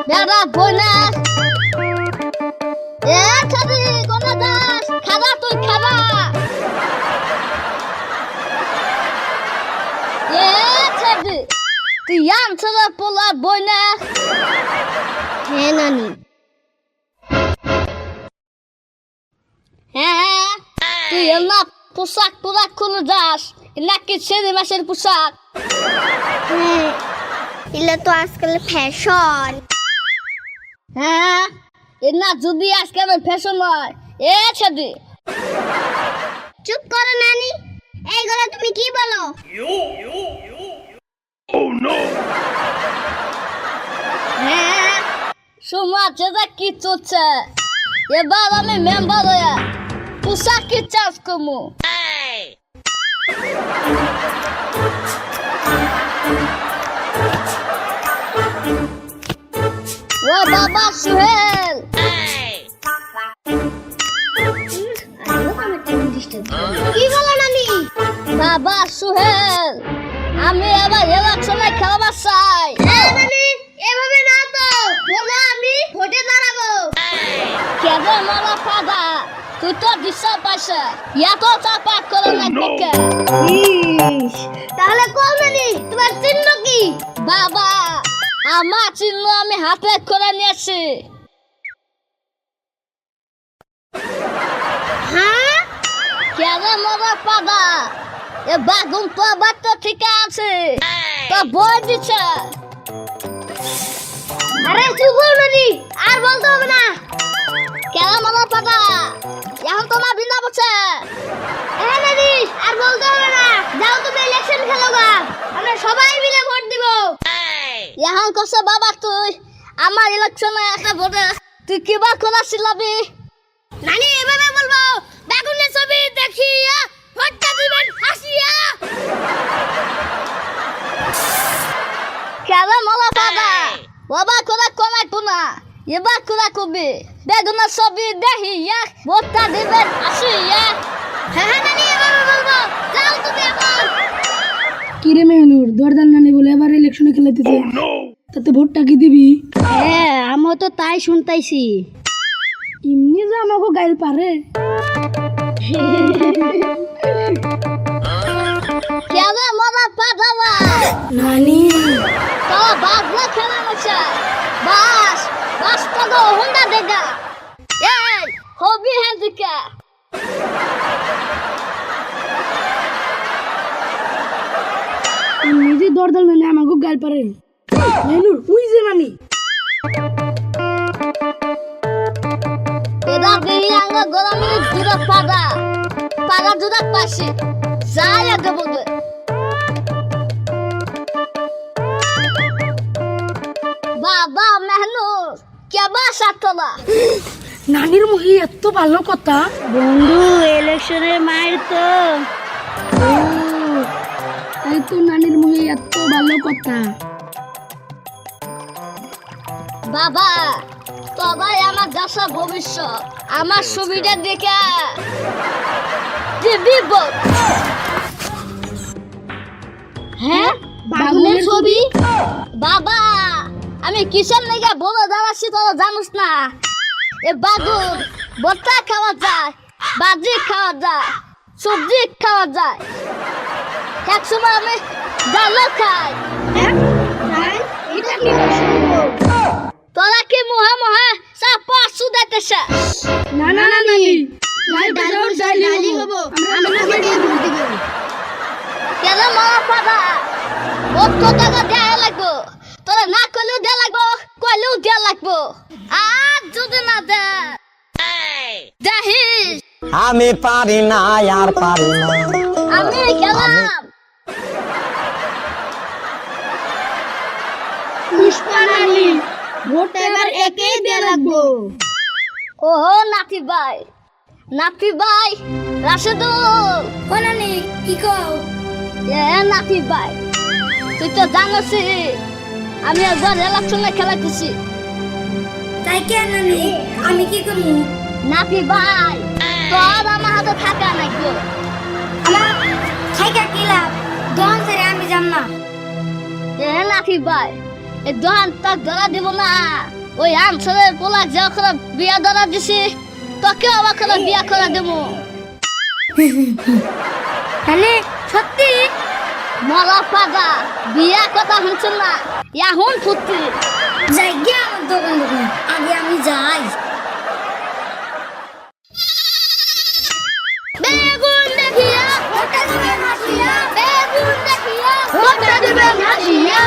বেড়া বইনা এ খাবি কোন দাস খাবা তুই খাবা এ খাবি তুই আনছলা পোলা বইনা হ্যাঁ নানি হ্যাঁ তুই না পোশাক পোশাক খুলে যাস নাকি ছেলে মাসের পোশাক হ্যাঁ এগুলো তো আজকাল ফ্যাশন। হ্যাঁ এ না যদি আজকাল ফ্যাশন হয় এ ছেলে চুপ করো নানি, এইগুলো তুমি কি বলো? হ্যাঁ সমাজে যা কি চলছে এবার আমি মেম্বার হয়ে পোশাক কি চাষ করবো ও বাবা সুহেল কি বলো নানি? বাবা সুহেল আমি এবার ইলেকশনে খেলবার চাই নানি এভাবে না তো বলো, আমি ভোটে দাঁড়াবো। কেবল মারা ফাদা তুই তো দিশা পাইছে এত চাপা করে না দেখে তাহলে কও নানি তোমার চিহ্ন কি? বাবা আমার চিহ্ন আমি হাতে করে নিয়েছি হ্যাঁ কেবল মারা ফাদা এ বাগুন তো বাচ্চা ঠিক আছে তো বই দিচ্ছে আরে চুপ হও নানি, আর বলতে হবে না। কেবল মারা ফাদা এখন তোমার বিনা বলছে হ্যাঁ নানি আর বলতে হবে না, যাও তুমি ইলেকশন খেলো গা, আমরা সবাই মিলে ভোট দিব। এখন কছে বাবা তুই আমার ইলেকশনে একটা ভোটে তুই কিবা করা ছিলাবি নানি এভাবে বলবো, বেগুনের ছবি দেখিয়া ভোটটা দিবেন হাসিয়া। কেবল মারা ফাদা বাবা করে কমাইতো না এবার করে কবি বেগুনের ছবি দেখিয়া ভোটটা দিবেন আসিয়া হ্যাঁ নানি এভাবে বলবো, যাও তুমি এখন। কিরে মেহনুর দরদার নানি বলে এবার ইলেকশনে খেলাইতেছে তাতে ভোটটা কি দিবি? হ্যাঁ আমি তো তাই শুনতাইছি এমনি যে আমাকে গাইল পারে। কেবল মারা ফাদা নানি তো বাগলা খেলা হচ্ছে বাস বাস তো গো হুন্ডা দেগা এই হবি হ্যান্ডিকা এমনি যে দরদার নানি আমাকে গাইল পারে। মেহনুর উই যে নানি এরা দেহি আঙ্গ গরমে দূরে পাগা পাগা দূরে পাশে যাই আগে বলবে বাবা মেহনুর কেবা সাতলা নানির মুখে এত ভালো কথা। বন্ধু ইলেকশনের মায়ের তো তাই তো নানির মুখে এত ভালো কথা। বাবা সবাই আমার দেশের ভবিষ্যৎ আমার সুবিধা দেখে দিবি ভোট। হ্যাঁ বাগুনের ছবি বাবা আমি কিসের লেগে বড় দাঁড়াচ্ছি তোরা জানিস না এ বাগুন ভর্তা খাওয়া যায় বাজি খাওয়া যায় সবজি খাওয়া যায় এক সময় আমি ডালও খাই এটা কি সম্ভব? তোরা কি মুহা মুহা চাপা সুদাইতেছে না না নানি ভাই ডালর ডালি হবো, আমরা তোমাকে ভোট দিব। কেন মারা পাদা কত টাকা দেয়া লাগবো তোরা না করলেও দেয়া লাগবো কইলেও দেয়া লাগবো আর যদি না দে দেখিস আমি পারি না আর পারি না। আমি গেলাম পুষ্পা নানি ভোট এবার একেই দিয়ে লাগবো। ওহো নাতি ভাই রাশেদুল ও নানি কি কও? এ নাতি ভাই তুই তো জানোসি আমি একবার ইলেকশনে খেলাইতেছি তাই কেন নানি আমি কি করবো? নাতি ভাই তোর আমার হাতে থাকা নাকি আমার খাইকা কি লাভ, দোকান ছেড়ে আমি যাম না। এ নাতি ভাই এ দোকান তাক ধরা দিব না ওই আনসারের পোলাক যা করে বিয়া ধরা দিছি তোকে আবার করে বিয়া করে দেবো। তাহলে সত্যি মরা পাগা বিয়া কথা শুনছেন না এখন ফুটতি যাই গিয়ে আমার দোকান দোকান আগে আমি যাই। বেগুন দেখিয়া ভোটটা দিবেন হাসিয়া, বেগুন দেখিয়া ভোটটা দিবেন হাসিয়া।